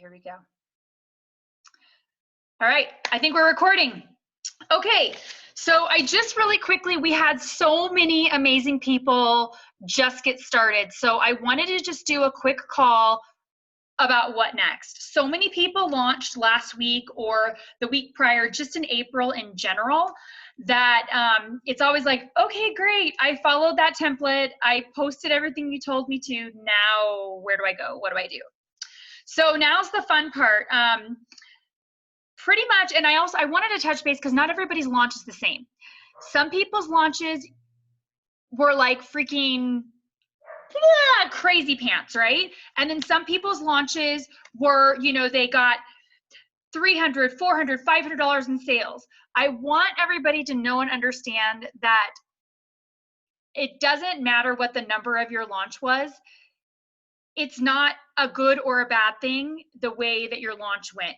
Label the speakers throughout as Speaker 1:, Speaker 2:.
Speaker 1: here we go. All right, I think we're recording. Okay, so I just really quickly, we had so many amazing people just get started. So I wanted to just do a quick call about what next. So many people launched last week or the week prior, just in April in general, that it's always like, okay, great, I followed that template, I posted everything you told me to, now where do I go? What do I do? So now's the fun part. Pretty much, and I wanted to touch base because not everybody's launch is the same. Some people's launches were like freaking crazy pants, right? And then some people's launches were, you know, they got $300, $400, $500 in sales. I want everybody to know and understand that it doesn't matter what the number of your launch was. It's not a good or a bad thing the way that your launch went.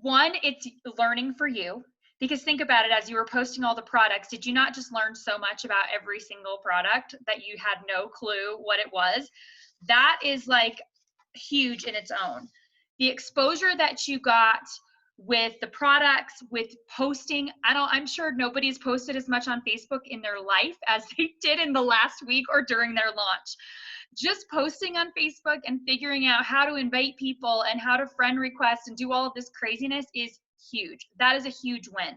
Speaker 1: One, it's learning for you, because think about it, as you were posting all the products, did you not just learn so much about every single product that you had no clue what it was? That is like huge in its own. The exposure that you got with the products, with posting, I'm sure nobody's posted as much on Facebook in their life as they did in the last week or during their launch. Just posting on Facebook and figuring out how to invite people and how to friend request and do all of this craziness is huge. That is a huge win.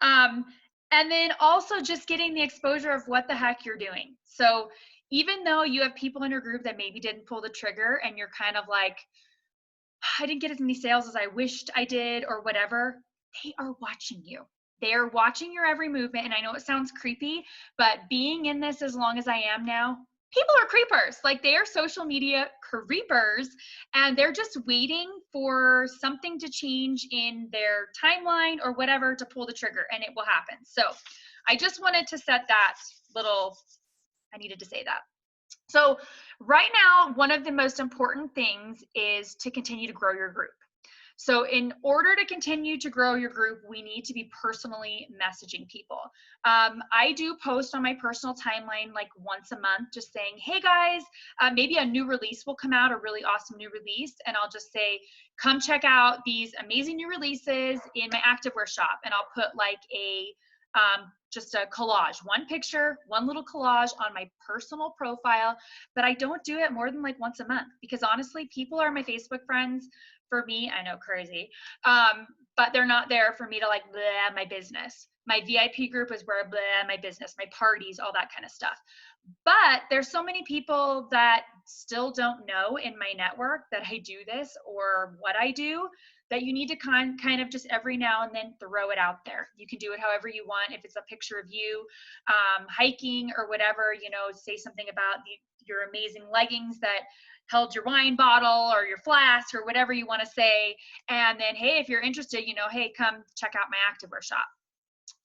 Speaker 1: And then also just getting the exposure of what the heck you're doing. So even though you have people in your group that maybe didn't pull the trigger and you're kind of like, I didn't get as many sales as I wished I did or whatever, they are watching you. They are watching your every movement. And I know it sounds creepy, but being in this as long as I am now, people are creepers. Like, they are social media creepers, and they're just waiting for something to change in their timeline or whatever to pull the trigger, and it will happen. So I just wanted to set that little, I needed to say that. So right now, one of the most important things is to continue to grow your group. So in order to continue to grow your group, we need to be personally messaging people. I do post on my personal timeline like once a month, just saying, hey guys, maybe a new release will come out, a really awesome new release. And I'll just say, come check out these amazing new releases in my activewear shop. And I'll put like just a collage, one picture, one little collage on my personal profile, but I don't do it more than like once a month, because honestly, people are my Facebook friends. For me, I know, crazy, but they're not there for me to like blah my business. My VIP group is where blah my business, my parties, all that kind of stuff. But there's so many people that still don't know in my network that I do this or what I do, that you need to kind of just every now and then throw it out there. You can do it however you want. If it's a picture of you hiking or whatever, you know, say something about your amazing leggings that held your wine bottle or your flask or whatever you want to say. And then, hey, if you're interested, you know, hey, come check out my activewear shop.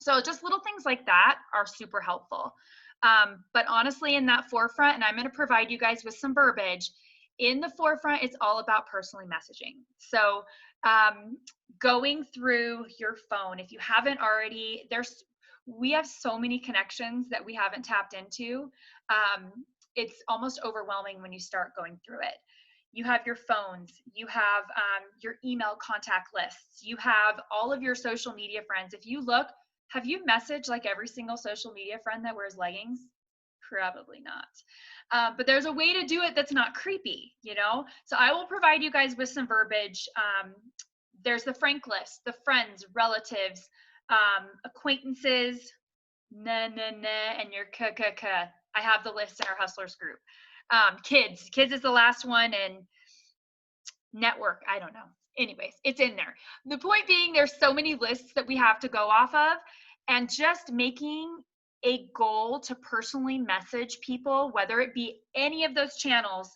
Speaker 1: So just little things like that are super helpful. But honestly, in that forefront, and I'm going to provide you guys with some verbiage, in the forefront, it's all about personally messaging. So going through your phone, if you haven't already, we have so many connections that we haven't tapped into. It's almost overwhelming when you start going through it. You have your phones, you have your email contact lists, you have all of your social media friends. If you look, have you messaged like every single social media friend that wears leggings? Probably not. But there's a way to do it that's not creepy, you know? So I will provide you guys with some verbiage. There's the frank list, the friends, relatives, acquaintances, and your I have the list in our Hustlers group. Kids is the last one, and network, I don't know. Anyways, it's in there. The point being, there's so many lists that we have to go off of, and just making a goal to personally message people, whether it be any of those channels,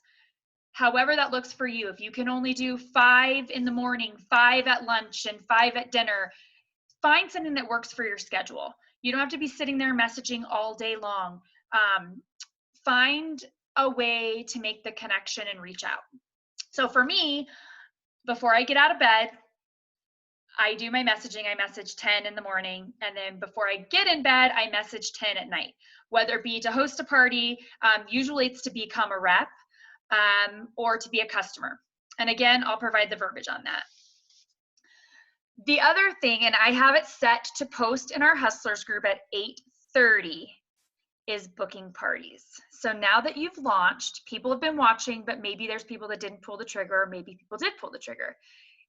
Speaker 1: however that looks for you. If you can only do 5 in the morning, 5 at lunch, and 5 at dinner, find something that works for your schedule. You don't have to be sitting there messaging all day long. Find a way to make the connection and reach out. So for me, before I get out of bed, I do my messaging. I message 10 in the morning, and then before I get in bed, I message 10 at night, whether it be to host a party, usually it's to become a rep, or to be a customer. And again, I'll provide the verbiage on that. The other thing, and I have it set to post in our Hustlers group at 8:30, is booking parties. So now that you've launched, people have been watching, but maybe there's people that didn't pull the trigger, or maybe people did pull the trigger.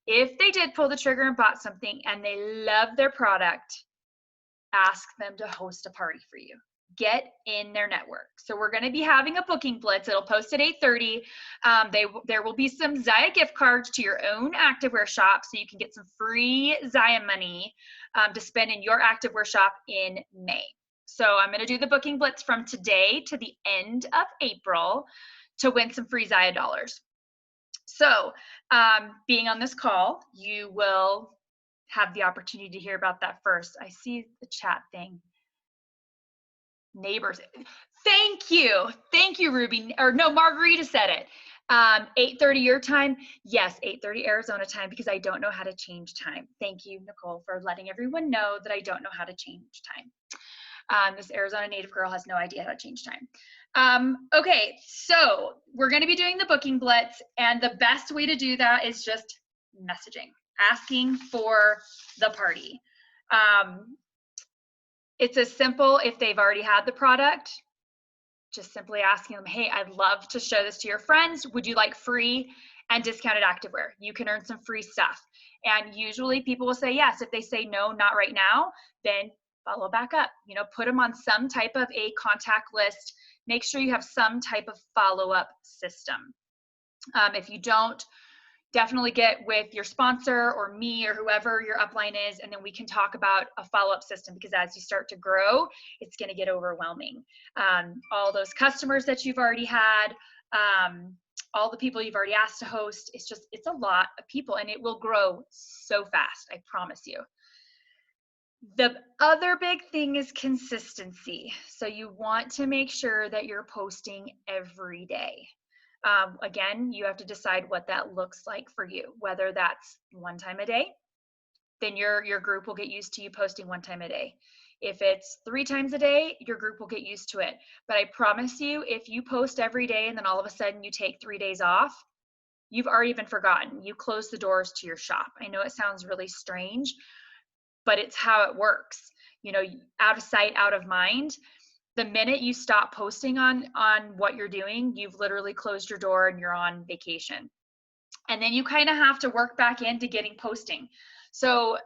Speaker 1: If they did pull the trigger and bought something and they love their product, ask them to host a party for you. Get in their network. So we're going to be having a booking blitz. It'll post at 8:30. There will be some Zaya gift cards to your own activewear shop, so you can get some free Zaya money to spend in your activewear shop in May. So I'm going to do the booking blitz from today to the end of April to win some free Zaya dollars. So being on this call, you will have the opportunity to hear about that first. I see the chat thing. Neighbors. Thank you, Ruby. Or no, Margarita said it. 8:30 your time. Yes, 8:30 Arizona time, because I don't know how to change time. Thank you, Nicole, for letting everyone know that I don't know how to change time. This Arizona native girl has no idea how to change time. Okay, so we're going to be doing the booking blitz, and the best way to do that is just messaging, asking for the party. It's as simple, if they've already had the product, just simply asking them, hey, I'd love to show this to your friends. Would you like free and discounted activewear? You can earn some free stuff. And usually people will say yes. If they say no, not right now, then follow back up. You know, put them on some type of a contact list. Make sure you have some type of follow-up system. If you don't, definitely get with your sponsor or me or whoever your upline is, and then we can talk about a follow-up system, because as you start to grow, it's going to get overwhelming. All those customers that you've already had, all the people you've already asked to host, it's a lot of people, and it will grow so fast, I promise you. The other big thing is consistency. So you want to make sure that you're posting every day. Again, you have to decide what that looks like for you, whether that's one time a day, then your group will get used to you posting one time a day. If it's 3 times a day, your group will get used to it. But I promise you, if you post every day and then all of a sudden you take 3 days off, you've already been forgotten. You close the doors to your shop. I know it sounds really strange, but it's how it works. You know, out of sight, out of mind. The minute you stop posting on what you're doing, you've literally closed your door and you're on vacation. And then you kind of have to work back into getting posting. So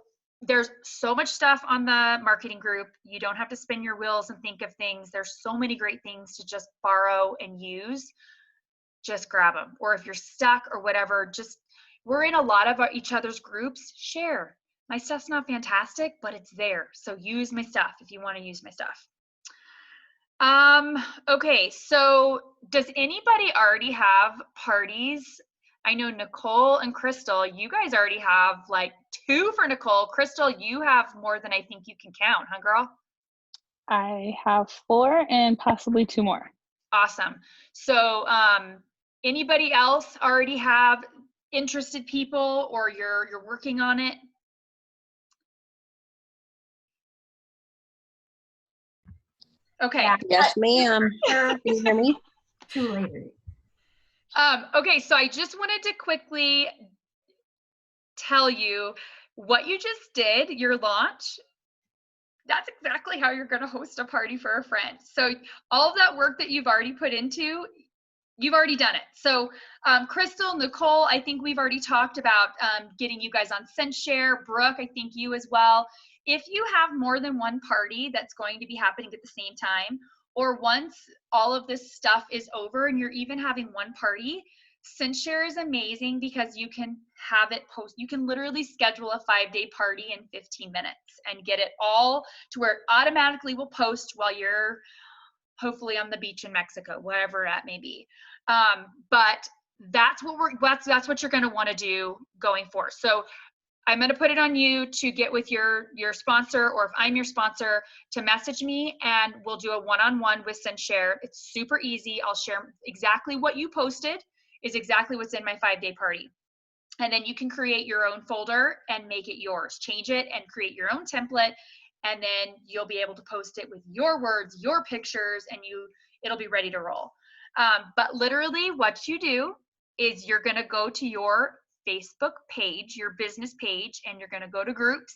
Speaker 1: there's so much stuff on the marketing group. You don't have to spin your wheels and think of things. There's so many great things to just borrow and use. Just grab them. Or if you're stuck or whatever, we're in a lot of each other's groups. Share. My stuff's not fantastic, but it's there. So use my stuff if you want to use my stuff. Okay, so does anybody already have parties? I know Nicole and Crystal, you guys already have like 2 for Nicole. Crystal, you have more than I think you can count, huh, girl?
Speaker 2: I have 4 and possibly 2 more.
Speaker 1: Awesome. So anybody else already have interested people, or you're working on it? Okay.
Speaker 3: Yeah.
Speaker 4: Yes, ma'am.
Speaker 3: Can you hear me? Too late.
Speaker 1: Okay, so I just wanted to quickly tell you what you just did, your launch. That's exactly how you're going to host a party for a friend. So all of that work that you've already put into, you've already done it. So Crystal, Nicole, I think we've already talked about getting you guys on SendShare. Brooke, I think you as well. If you have more than one party that's going to be happening at the same time, or once all of this stuff is over and you're even having one party, SendShare is amazing because you can have it post. You can literally schedule a 5-day party in 15 minutes and get it all to where it automatically will post while you're hopefully on the beach in Mexico, wherever that may be. But that's what you're going to want to do going forward. So I'm going to put it on you to get with your sponsor, or if I'm your sponsor, to message me, and we'll do a one-on-one with SendShare. It's super easy. I'll share exactly what you posted is exactly what's in my 5-day party. And then you can create your own folder and make it yours. Change it and create your own template, and then you'll be able to post it with your words, your pictures, and it'll be ready to roll. But literally what you do is you're going to go to your Facebook page, your business page, and you're going to go to groups.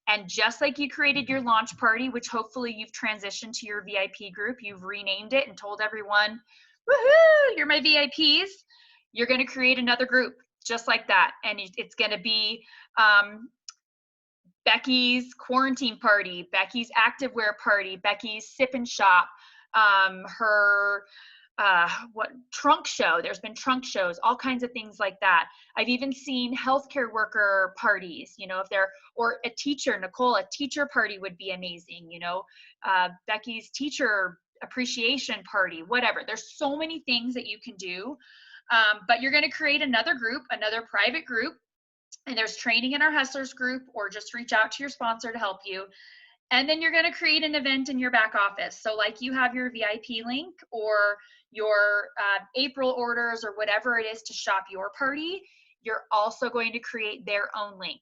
Speaker 1: And just like you created your launch party, which hopefully you've transitioned to your VIP group, you've renamed it and told everyone, woohoo, you're my VIPs. You're going to create another group just like that. And it's going to be Becky's quarantine party, Becky's activewear party, Becky's sip and shop, her trunk show. There's been trunk shows, all kinds of things like that. I've even seen healthcare worker parties, you know, if they're, or a teacher, Nicole, a teacher party would be amazing, you know, Becky's teacher appreciation party, whatever. There's so many things that you can do, but you're going to create another group, another private group, and there's training in our Hustlers group, or just reach out to your sponsor to help you. And then you're going to create an event in your back office. So like you have your VIP link or your April orders or whatever it is to shop your party, you're also going to create their own link.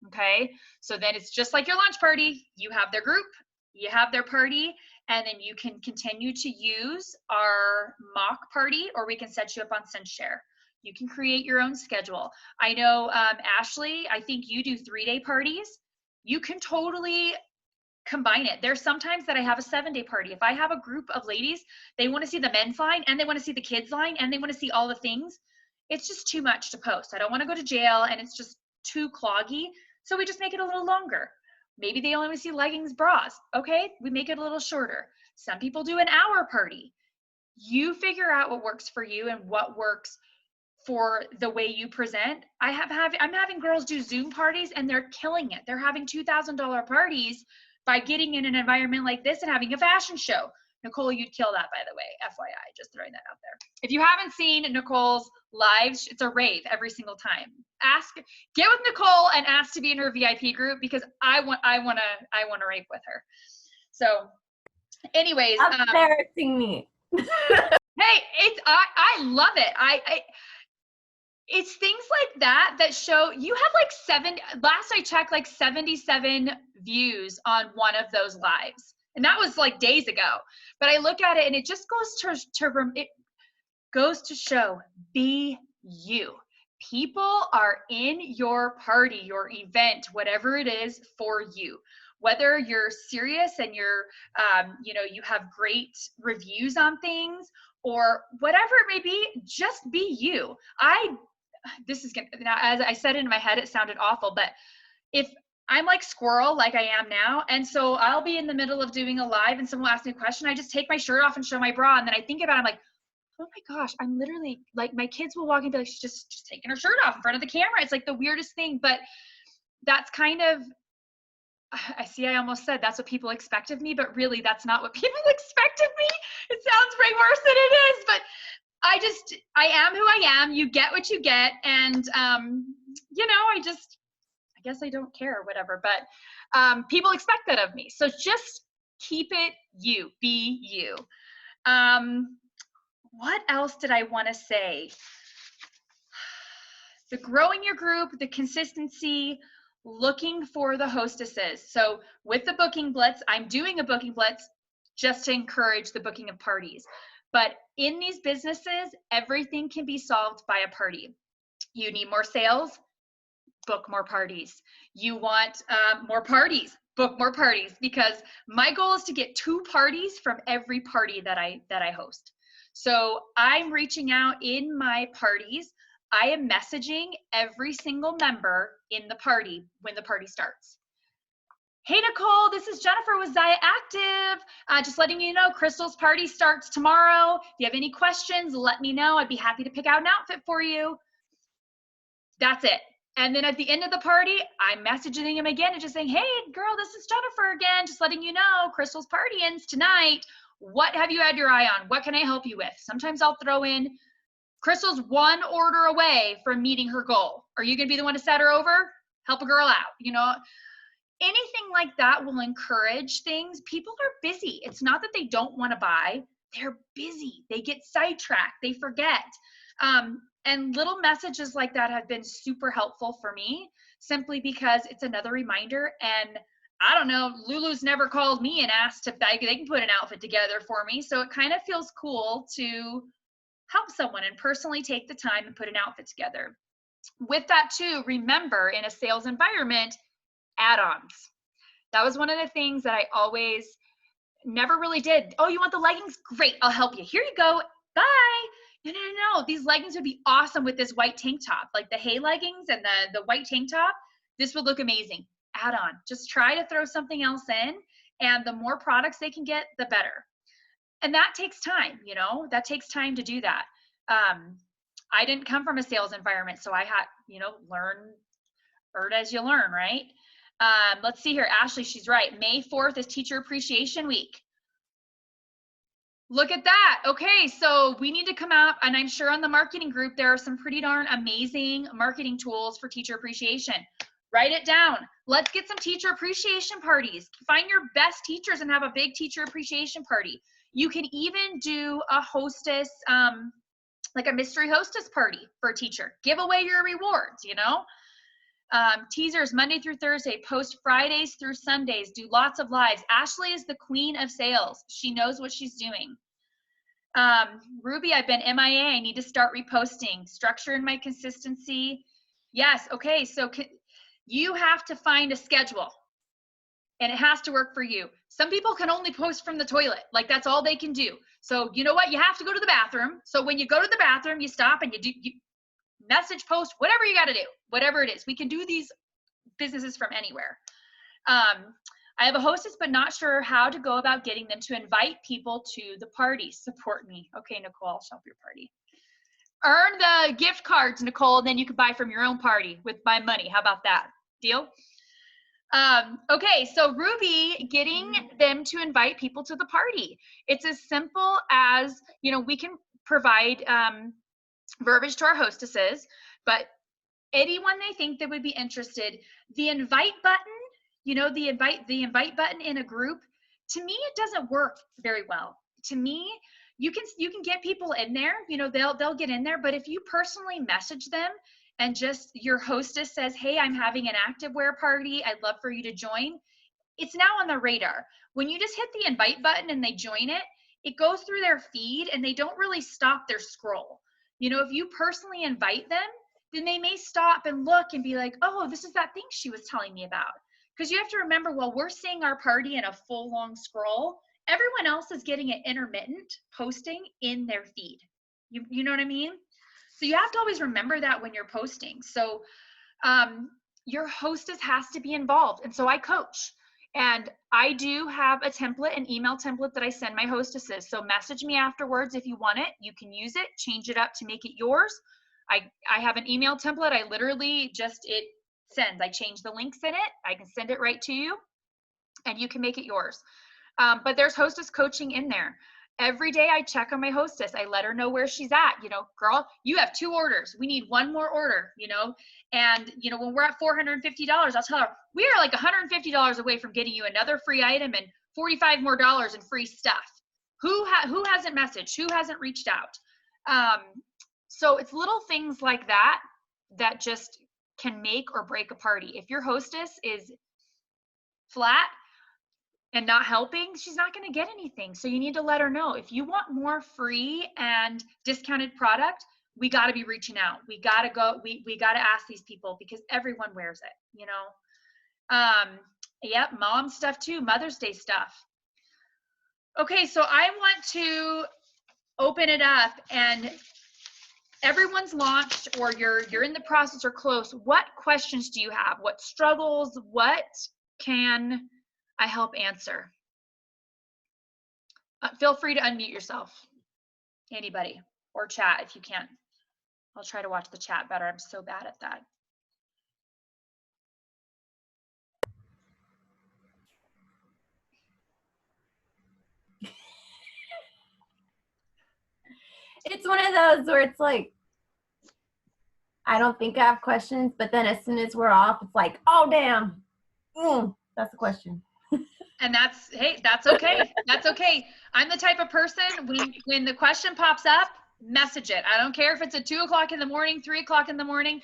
Speaker 1: Okay. So then it's just like your launch party. You have their group, you have their party, and then you can continue to use our mock party, or we can set you up on SendShare. You can create your own schedule. I know, Ashley, I think you do 3-day parties. You can totally combine it. There's sometimes that I have a 7-day party. If I have a group of ladies, they want to see the men's line and they want to see the kids line and they want to see all the things. It's just too much to post. I don't want to go to jail and it's just too cloggy. So we just make it a little longer. Maybe they only want to see leggings, bras. Okay, we make it a little shorter. Some people do an hour party. You figure out what works for you and what works for the way you present. I'm having girls do Zoom parties and they're killing it. They're having $2,000 parties by getting in an environment like this and having a fashion show. Nicole, you'd kill that, by the way, FYI, just throwing that out there. If you haven't seen Nicole's lives, it's a rave every single time. Get with Nicole and ask to be in her VIP group, because I want to rave with her. So anyways,
Speaker 3: embarrassing me.
Speaker 1: Hey, I love it. It's things like that show you have like last I checked, like 77 views on one of those lives. And that was like days ago. But I look at it and it just goes to show, be you. People are in your party, your event, whatever it is for you. Whether you're serious and you're, you have great reviews on things or whatever it may be, just be you. Now, as I said it in my head, it sounded awful, but if I'm like squirrel, like I am now, and so I'll be in the middle of doing a live and someone will ask me a question, I just take my shirt off and show my bra, and then I think about it, I'm like, oh my gosh, I'm literally, like, my kids will walk in and be like, she's just taking her shirt off in front of the camera. It's like the weirdest thing, but that's kind of, I almost said that's what people expect of me, but really that's not what people expect of me. It sounds way worse than it is, but I am who I am. You get what you get. And, I guess I don't care or whatever, but people expect that of me. So just keep it you, be you. What else did I want to say? The growing your group, the consistency, looking for the hostesses. So with the Booking Blitz, I'm doing a Booking Blitz just to encourage the booking of parties. But in these businesses, everything can be solved by a party. You need more sales, book more parties. You want more parties, book more parties, because my goal is to get 2 parties from every party that I host. So I'm reaching out in my parties. I am messaging every single member in the party when the party starts. Hey, Nicole, this is Jennifer with Zaya Active. Just letting you know, Crystal's party starts tomorrow. If you have any questions, let me know. I'd be happy to pick out an outfit for you. That's it. And then at the end of the party, I'm messaging him again and just saying, hey, girl, this is Jennifer again. Just letting you know, Crystal's party ends tonight. What have you had your eye on? What can I help you with? Sometimes I'll throw in, Crystal's 1 order away from meeting her goal. Are you going to be the one to set her over? Help a girl out, Anything like that will encourage things. People are busy. It's not that they don't want to buy. They're busy. They get sidetracked. They forget. And little messages like that have been super helpful for me, simply because it's another reminder. And I don't know, Lulu's never called me and asked if they can put an outfit together for me. So it kind of feels cool to help someone and personally take the time and put an outfit together. With that too, remember in a sales environment, add-ons. That was one of the things that I always never really did. Oh, you want the leggings? Great, I'll help you. Here you go. Bye. No. These leggings would be awesome with this white tank top, like the hay leggings and the white tank top. This would look amazing. Add on. Just try to throw something else in, and the more products they can get, the better. And that takes time, that takes time to do that. I didn't come from a sales environment, so I had, learn as you learn, right? Let's see here. Ashley, she's right. May 4th is Teacher Appreciation Week. Look at that. Okay, so we need to come out, and I'm sure on the marketing group, there are some pretty darn amazing marketing tools for teacher appreciation. Write it down. Let's get some teacher appreciation parties. Find your best teachers and have a big teacher appreciation party. You can even do a hostess, like a mystery hostess party for a teacher. Give away your rewards, Teasers Monday through Thursday, post Fridays through Sundays, do lots of lives. Ashley is the queen of sales. She knows what she's doing. Ruby, I've been MIA. I need to start reposting. Structure in my consistency. Yes. Okay. So you have to find a schedule, and it has to work for you. Some people can only post from the toilet. Like that's all they can do. So you know what? You have to go to the bathroom. So when you go to the bathroom, you stop and you message, post, whatever you got to do, whatever it is. We can do these businesses from anywhere. I have a hostess, but not sure how to go about getting them to invite people to the party. Support me. Okay, Nicole, I'll show up your party. Earn the gift cards, Nicole, then you can buy from your own party with my money. How about that? Deal? Okay, so Ruby, getting them to invite people to the party. It's as simple as, we can provide verbiage to our hostesses, but anyone they think that would be interested, the invite button, the invite button in a group, to me, it doesn't work very well. To me, you can get people in there, they'll get in there, but if you personally message them and just your hostess says, hey, I'm having an activewear party, I'd love for you to join, it's now on the radar. When you just hit the invite button and they join it, it goes through their feed and they don't really stop their scroll. If you personally invite them, then they may stop and look and be like, oh, this is that thing she was telling me about. Because you have to remember, while we're seeing our party in a full long scroll, everyone else is getting an intermittent posting in their feed. You know what I mean? So you have to always remember that when you're posting. So your hostess has to be involved. And so I coach. And I do have a template, an email template that I send my hostesses. So message me afterwards if you want it. You can use it, change it up to make it yours. I have an email template. I literally it sends. I change the links in it. I can send it right to you, and you can make it yours. But there's hostess coaching in there. Every day I check on my hostess. I let her know where she's at. Girl, you have 2 orders. We need 1 more order, and when we're at $450, I'll tell her, we are like $150 away from getting you another free item and $45 more in free stuff. Who hasn't messaged? Who hasn't reached out? So it's little things like that just can make or break a party. If your hostess is flat and not helping, she's not going to get anything. So you need to let her know. If you want more free and discounted product, we got to be reaching out. We got to go. We got to ask these people because everyone wears it, Yep, mom stuff too, Mother's Day stuff. Okay, so I want to open it up, and everyone's launched or you're in the process or close. What questions do you have? What struggles? What can I help answer? Feel free to unmute yourself, anybody, or chat if you can. I'll try to watch the chat better. I'm so bad at that.
Speaker 3: It's one of those where it's like, I don't think I have questions, but then as soon as we're off, it's like, oh, damn. That's a question.
Speaker 1: And that's okay. That's okay. I'm the type of person, when the question pops up, message it. I don't care if it's at 2 o'clock in the morning, 3 o'clock in the morning.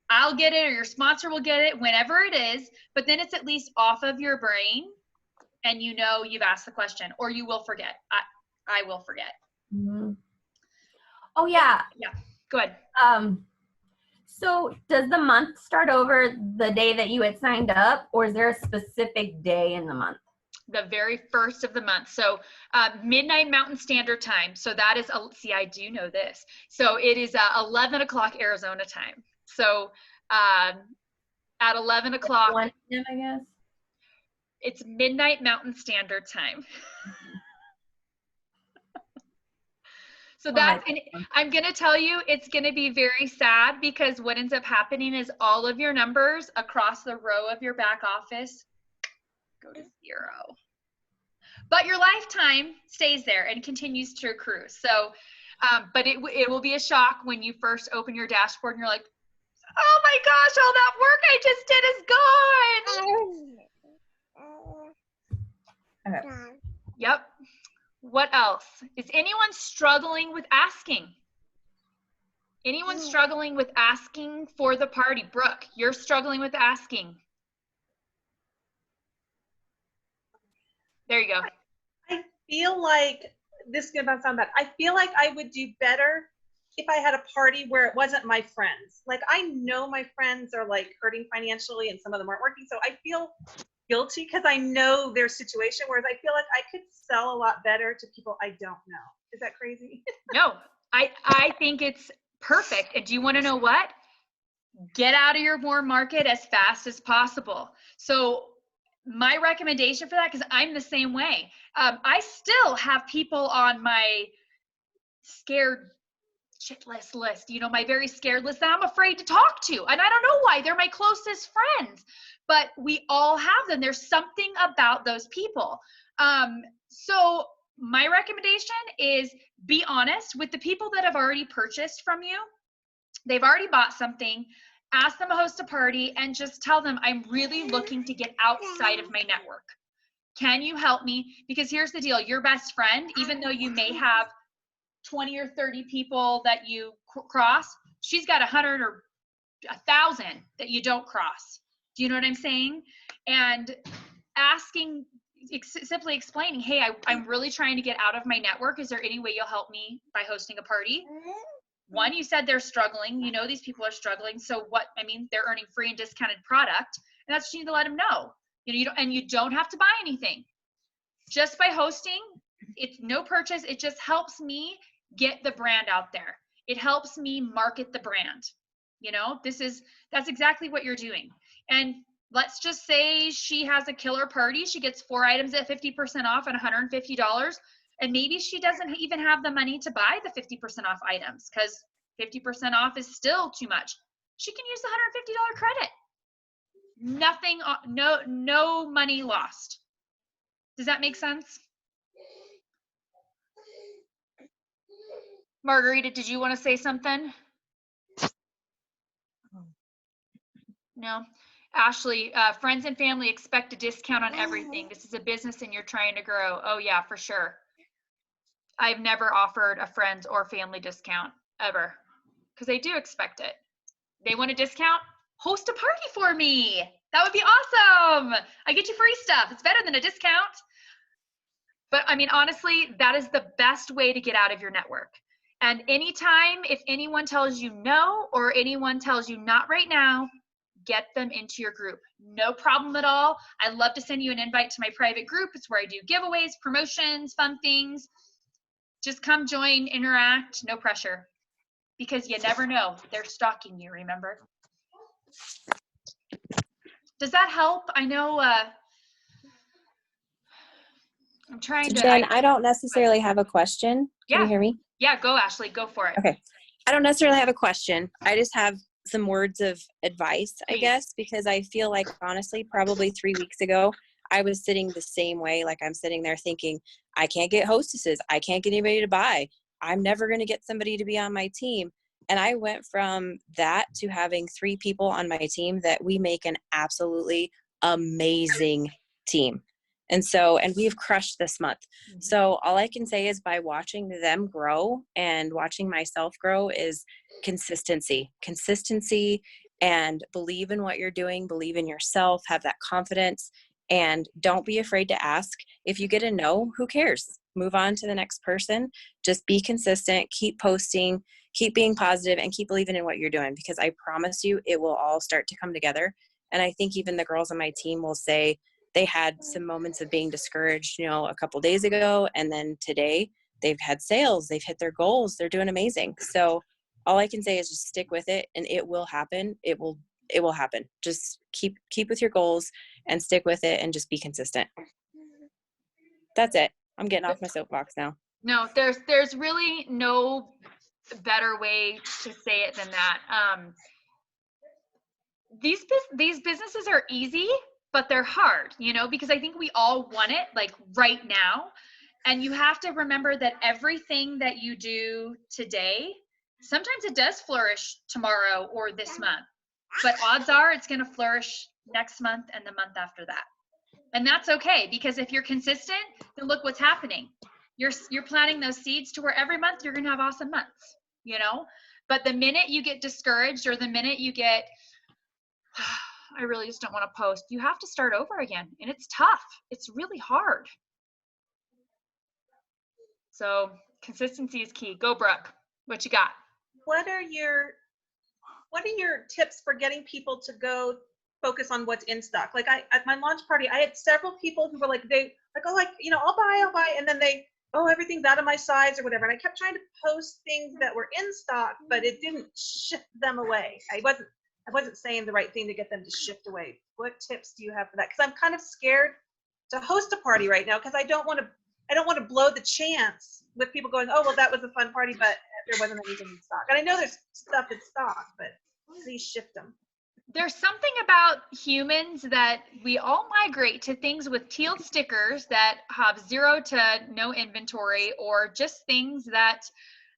Speaker 1: I'll get it, or your sponsor will get it, whenever it is. But then it's at least off of your brain, and you've asked the question, or you will forget. I will forget.
Speaker 3: Mm-hmm. Oh yeah.
Speaker 1: Go ahead.
Speaker 3: So does the month start over the day that you had signed up, or is there a specific day in the month?
Speaker 1: The very first of the month. So midnight Mountain Standard Time. So that is, see, I do know this. So it is 11 o'clock Arizona time. So at 11 o'clock.
Speaker 3: 1 p.m., I guess.
Speaker 1: It's midnight Mountain Standard Time. So that's, and I'm going to tell you, it's going to be very sad because what ends up happening is all of your numbers across the row of your back office go to 0. But your lifetime stays there and continues to accrue. So, but it will be a shock when you first open your dashboard and you're like, oh my gosh, all that work I just did is gone.
Speaker 3: Okay.
Speaker 1: Yep. What else? Is anyone struggling with asking? Anyone struggling with asking for the party? Brooke, you're struggling with asking. There you go.
Speaker 4: I feel like this is gonna sound bad. I feel like I would do better if I had a party where it wasn't my friends. Like, I know my friends are like hurting financially and some of them aren't working. So I feel guilty because I know their situation, whereas I feel like I could sell a lot better to people I don't know. Is that crazy?
Speaker 1: No, I think it's perfect. And do you want to know what? Get out of your warm market as fast as possible. So my recommendation for that, because I'm the same way. I still have people on my scared shitless list, you know, my very scared list that I'm afraid to talk to. And I don't know why. They're my closest friends, but we all have them. There's something about those people. So my recommendation is be honest with the people that have already purchased from you. They've already bought something. Ask them to host a party and just tell them, I'm really looking to get outside of my network. Can you help me? Because here's the deal. Your best friend, even though you may have 20 or 30 people that you cross, she's got 100 or 1,000 that you don't cross. Do you know what I'm saying? And asking, simply explaining, hey, I'm really trying to get out of my network. Is there any way you'll help me by hosting a party? One, you said they're struggling. You know these people are struggling. So what, I mean, they're earning free and discounted product. And that's what you need to let them know. You know, you don't have to buy anything. Just by hosting, it's no purchase. It just helps me get the brand out there. It helps me market the brand. You know, that's exactly what you're doing. And let's just say she has a killer party. She gets 4 items at 50% off and $150. And maybe she doesn't even have the money to buy the 50% off items because 50% off is still too much. She can use the $150 credit. Nothing, no money lost. Does that make sense? Margarita, did you want to say something? No. Ashley, friends and family expect a discount on everything. This is a business and you're trying to grow. Oh yeah, for sure. I've never offered a friends or family discount ever because they do expect it. They want a discount? Host a party for me. That would be awesome. I get you free stuff. It's better than a discount. But I mean, honestly, that is the best way to get out of your network. And anytime, if anyone tells you no, or anyone tells you not right now, get them into your group. No problem at all. I'd love to send you an invite to my private group. It's where I do giveaways, promotions, fun things. Just come join, interact, no pressure. Because you never know. They're stalking you, remember? Does that help? I know I'm trying to.
Speaker 5: Jen, I don't necessarily have a question. Can you hear me?
Speaker 1: Yeah, go Ashley, go for it.
Speaker 5: Okay. I don't necessarily have a question. I just have some words of advice, I guess, because I feel like honestly, probably 3 weeks ago, I was sitting the same way. Like I'm sitting there thinking, I can't get hostesses. I can't get anybody to buy. I'm never going to get somebody to be on my team. And I went from that to having 3 people on my team that we make an absolutely amazing team. And we've crushed this month. Mm-hmm. So all I can say is by watching them grow and watching myself grow is consistency, and believe in what you're doing, believe in yourself, have that confidence, and don't be afraid to ask. If you get a no, who cares? move on to the next person. Just be consistent, keep posting, keep being positive, and keep believing in what you're doing, because I promise you it will all start to come together. And I think even the girls on my team will say they had some moments of being discouraged, a couple days ago, and then today they've had sales, they've hit their goals, they're doing amazing. So all I can say is just stick with it, and it will happen. It will happen. Just keep with your goals and stick with it, and just be consistent. That's it. I'm getting off my soapbox now.
Speaker 1: No, there's really no better way to say it than that. These businesses are easy, but they're hard, because I think we all want it like right now. And you have to remember that everything that you do today, sometimes it does flourish tomorrow or this month, but odds are it's going to flourish next month and the month after that. And that's okay, because if you're consistent, then look what's happening. You're planting those seeds to where every month you're going to have awesome months, But the minute you get discouraged, or the minute you get, I really just don't want to post, you have to start over again. And it's tough. It's really hard. So consistency is key. Go, Brooke. What you got?
Speaker 4: What are your tips for getting people to go focus on what's in stock? Like at my launch party, I had several people who were like, I'll buy. And then everything's out of my size or whatever. And I kept trying to post things that were in stock, but it didn't shift them away. I wasn't saying the right thing to get them to shift away. What tips do you have for that? Because I'm kind of scared to host a party right now, because I don't want to blow the chance with people going, oh, well, that was a fun party, but there wasn't anything in stock. And I know there's stuff in stock, but please shift them.
Speaker 1: There's something about humans that we all migrate to things with teal stickers that have 0 to no inventory, or just things that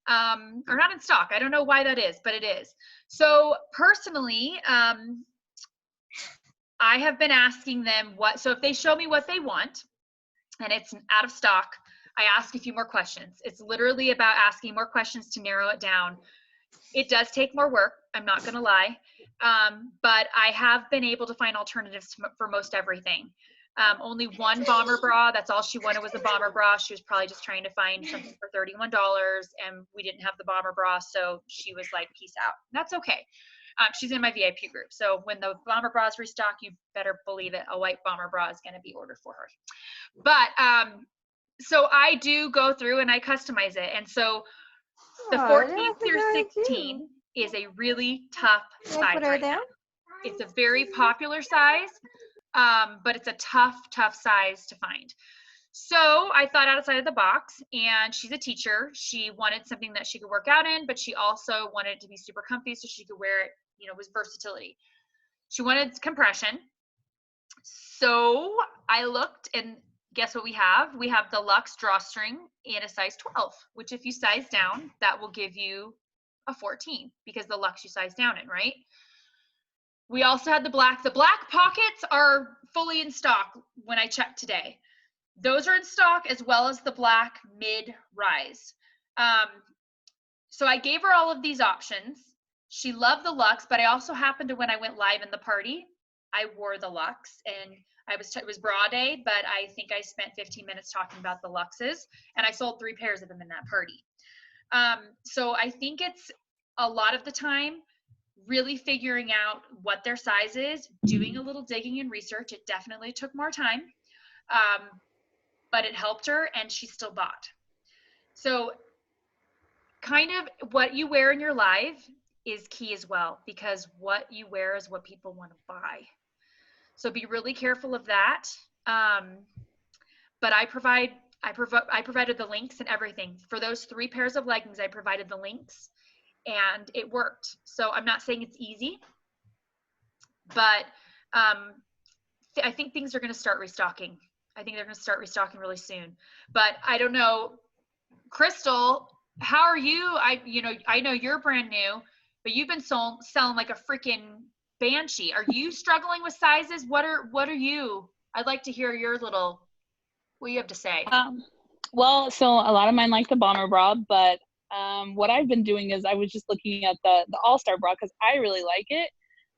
Speaker 1: are not in stock. I don't know why that is, but it is. So personally, I have been asking them so if they show me what they want and it's out of stock, I ask a few more questions. It's literally about asking more questions to narrow it down. It does take more work, I'm not going to lie, but I have been able to find alternatives for most everything. Only one bomber bra, that's all she wanted was a bomber bra. She was probably just trying to find something for $31, and we didn't have the bomber bra, so she was like, peace out. That's okay. She's in my VIP group, so when the bomber bras restock, you better believe it, a white bomber bra is going to be ordered for her. But so I do go through and I customize it, and so the 14 through 16 is a really tough size right now. It's a very popular size, but it's a tough size to find. So I thought outside of the box, and she's a teacher. She wanted something that she could work out in, but she also wanted it to be super comfy so she could wear it, with versatility. She wanted compression. So I looked, and guess what we have? We have the Luxe drawstring in a size 12, which if you size down, that will give you a 14, because the Luxe you size down in, right? We also had the black. The black pockets are fully in stock when I checked today. Those are in stock, as well as the black mid-rise. So I gave her all of these options. She loved the Luxe, but I also happened to, when I went live in the party, I wore the Luxe, and it was bra day, but I think I spent 15 minutes talking about the Luxes, and I sold 3 pairs of them in that party. So I think it's a lot of the time really figuring out what their size is, doing a little digging and research. It definitely took more time, but it helped her, and she still bought. So kind of what you wear in your live is key as well, because what you wear is what people want to buy. So be really careful of that. But I provided the links and everything. For those 3 pairs of leggings, I provided the links, and it worked. So I'm not saying it's easy, but I think things are going to start restocking. I think they're going to start restocking really soon. But I don't know, Crystal, how are you? I know you're brand new, but you've been selling like a freaking banshee. Are you struggling with sizes? What are you? I'd like to hear what you have to say.
Speaker 2: Well, so a lot of mine like the bomber bra, but what I've been doing is I was just looking at the all-star bra because I really like it.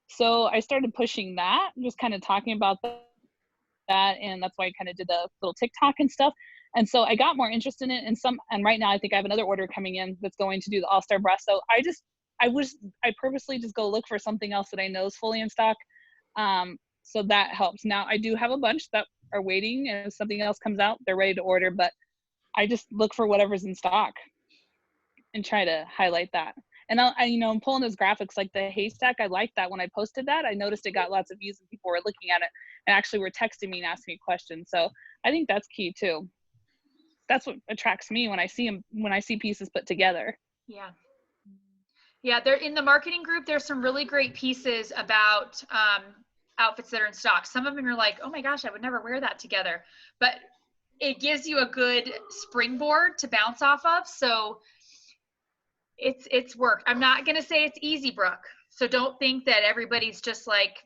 Speaker 2: So I started pushing that, just kind of talking about that that. And that's why I kind of did the little TikTok and stuff. And so I got more interested in it, and right now I think I have another order coming in that's going to do the All-Star bra. So I purposely just go look for something else that I know is fully in stock. So that helps. Now I do have a bunch that are waiting, and if something else comes out, they're ready to order, but I just look for whatever's in stock and try to highlight that. And I'm pulling those graphics, like the haystack. I liked that when I posted that. I noticed it got lots of views and people were looking at it and actually were texting me and asking me questions. So I think that's key too. That's what attracts me when I see pieces put together.
Speaker 1: Yeah. Yeah, they're in the marketing group. There's some really great pieces about outfits that are in stock. Some of them are like, oh my gosh, I would never wear that together. But it gives you a good springboard to bounce off of. So it's work. I'm not going to say it's easy, Brooke. So don't think that everybody's just like,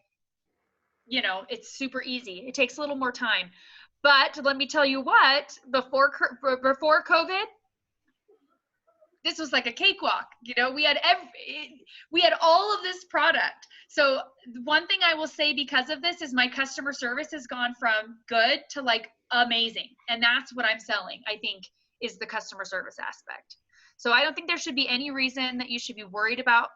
Speaker 1: it's super easy. It takes a little more time. But let me tell you what, before COVID, this was like a cakewalk. We had all of this product. So one thing I will say because of this is my customer service has gone from good to like amazing. And that's what I'm selling, I think, is the customer service aspect. So I don't think there should be any reason that you should be worried about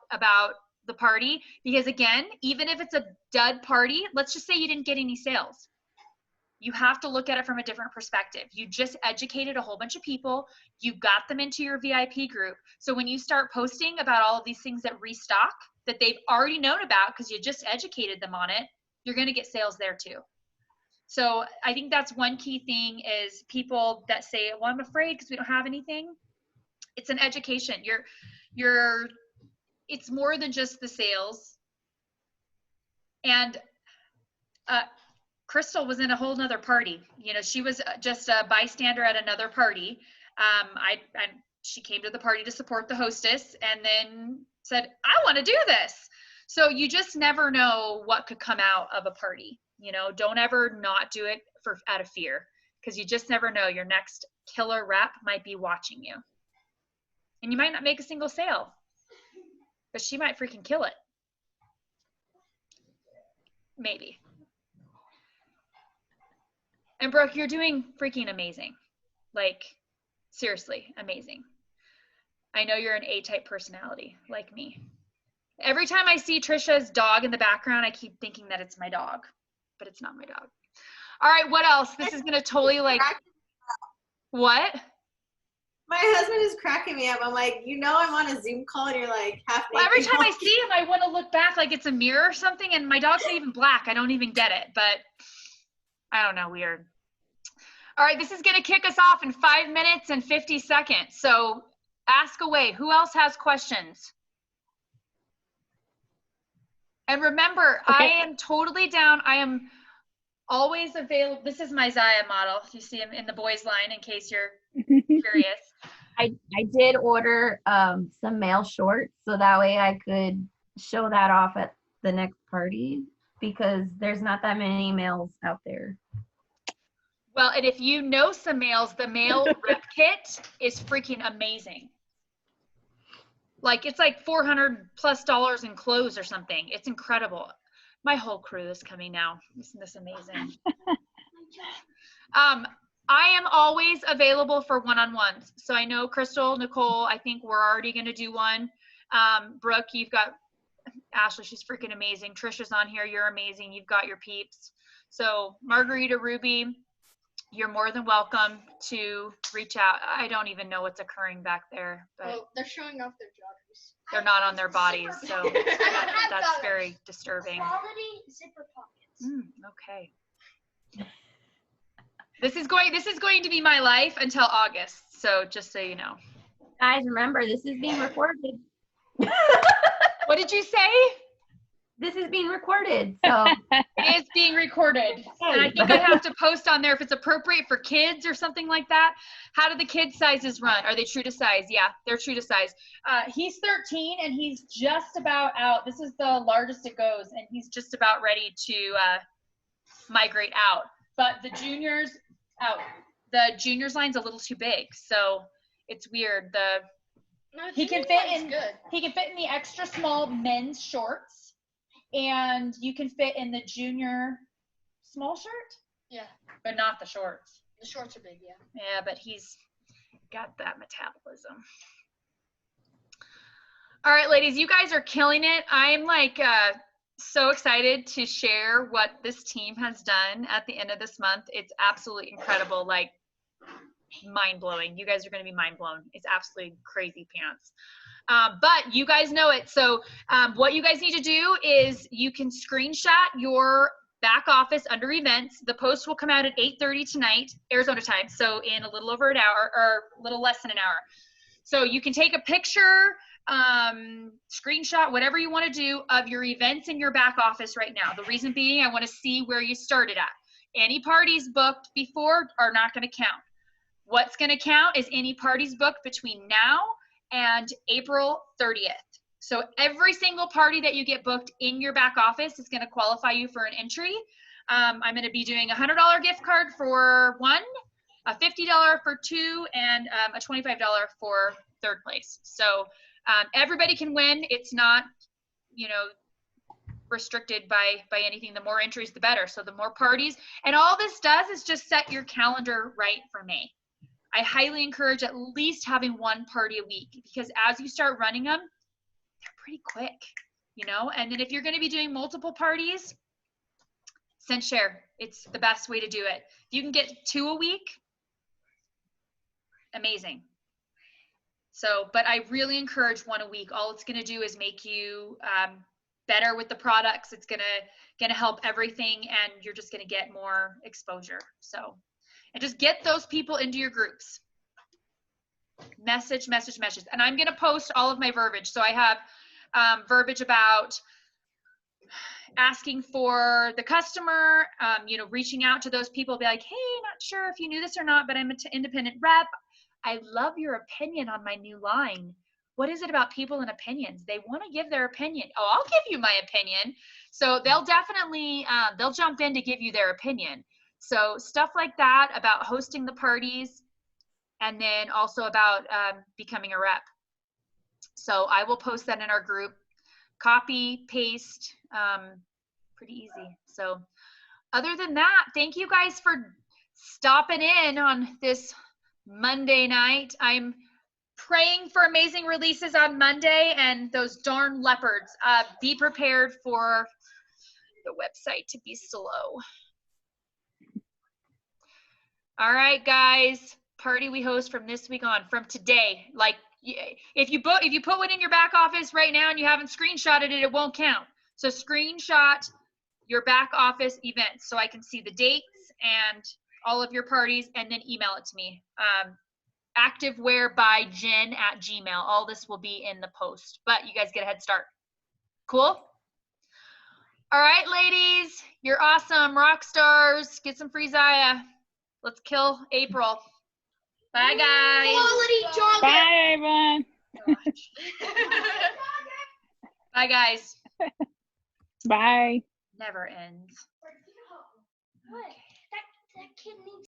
Speaker 1: the party, because again, even if it's a dud party, let's just say you didn't get any sales. You have to look at it from a different perspective. You just educated a whole bunch of people. You got them into your VIP group. So when you start posting about all of these things that restock that they've already known about because you just educated them on it, you're going to get sales there too. So I think that's one key thing is people that say, well, I'm afraid because we don't have anything. It's an education. It's more than just the sales. And Crystal was in a whole nother party. She was just a bystander at another party. She came to the party to support the hostess and then said, I want to do this. So you just never know what could come out of a party. Don't ever not do it out of fear, because you just never know. Your next killer rep might be watching you. And you might not make a single sale, but she might freaking kill it. Maybe. And Brooke, you're doing freaking amazing. Like, seriously, amazing. I know you're an A-type personality, like me. Every time I see Trisha's dog in the background, I keep thinking that it's my dog, but it's not my dog. All right, what else? This is going to totally like, what?
Speaker 6: My husband is cracking me up. I'm like, I'm on a Zoom call and you're like half naked.
Speaker 1: Well, every time I see him, I want to look back like it's a mirror or something, and my dog's not even black. I don't even get it, but I don't know, weird. All right, this is going to kick us off in 5 minutes and 50 seconds. So ask away. Who else has questions? And remember, okay. I am totally down. I am always available. This is my Zaya model. You see him in the boys line in case you're curious.
Speaker 3: I did order some male shorts so that way I could show that off at the next party, because there's not that many males out there.
Speaker 1: Well, and if you know some males, the male rep kit is freaking amazing. Like, it's like $400+ in clothes or something. It's incredible. My whole crew is coming now. Isn't this amazing? I am always available for one-on-ones. So I know Crystal, Nicole, I think we're already going to do one. Brooke, you've got Ashley. She's freaking amazing. Trisha's on here. You're amazing. You've got your peeps. So Margarita, Ruby, you're more than welcome to reach out. I don't even know what's occurring back there, but
Speaker 7: well, they're showing off their joggers.
Speaker 1: They're not on their bodies, so that's very disturbing.
Speaker 7: Quality zipper pockets.
Speaker 1: Okay. This is going to be my life until August. So just so you know.
Speaker 3: Guys, remember, this is being recorded.
Speaker 1: What did you say?
Speaker 3: This is being recorded, so.
Speaker 1: It is being recorded. And I think I have to post on there if it's appropriate for kids or something like that. How do the kids' sizes run? Are they true to size? Yeah, they're true to size. He's 13 and he's just about out. This is the largest it goes, and he's just about ready to migrate out. But the juniors line's a little too big, so it's weird. He can fit in the extra small men's shorts. And you can fit in the junior small shirt.
Speaker 7: Yeah.
Speaker 1: but not the shorts.
Speaker 7: The shorts are big, yeah.
Speaker 1: Yeah, but he's got that metabolism. All right, ladies, you guys are killing it. I'm like so excited to share what this team has done at the end of this month. It's absolutely incredible, like mind-blowing. You guys are going to be mind-blown. It's absolutely crazy pants. But you guys know it. So what you guys need to do is you can screenshot your back office under events. The post will come out at 8:30 tonight, Arizona time. So in a little over an hour, or a little less than an hour. So you can take a picture, screenshot, whatever you want to do of your events in your back office right now. The reason being, I want to see where you started at. Any parties booked before are not going to count. What's going to count is any parties booked between now and April 30th. So every single party that you get booked in your back office is going to qualify you for an entry. I'm going to be doing a $100 gift card for one, a $50 for two, and a $25 for third place. So everybody can win. It's not, you know, restricted by anything. The more entries, the better. So the more parties, and all this does is just set your calendar right for May. I highly encourage at least having one party a week, because as you start running them, they're pretty quick, you know. And then if you're going to be doing multiple parties, send share. It's the best way to do it. If you can get 2 a week, amazing. So, but I really encourage 1 a week. All it's going to do is make you better with the products. It's going to help everything, and you're just going to get more exposure. So, and just get those people into your groups. Message. And I'm going to post all of my verbiage. So I have verbiage about asking for the customer, you know, reaching out to those people, be like, hey, not sure if you knew this or not, but I'm an independent rep. I love your opinion on my new line. What is it about people and opinions? They want to give their opinion. Oh, I'll give you my opinion. So they'll definitely, they'll jump in to give you their opinion. So stuff like that about hosting the parties, and then also about becoming a rep. So I will post that in our group. Copy, paste, pretty easy. So other than that, thank you guys for stopping in on this Monday night. I'm praying for amazing releases on Monday, and those darn leopards. Be prepared for the website to be slow. All right, guys. Party we host from this week on, from today. Like, if you put one in your back office right now and you haven't screenshotted it, it won't count. So screenshot your back office events so I can see the dates and all of your parties, and then email it to me. activewearbyjen@gmail. All this will be in the post, but you guys get a head start. Cool? All right, ladies, you're awesome. Rock stars. Get some free Zaya. Let's kill April. Bye, guys.
Speaker 7: Quality jogger.
Speaker 2: Bye, everyone.
Speaker 1: Bye, guys.
Speaker 2: Bye.
Speaker 1: Never ends.
Speaker 7: What? That kid needs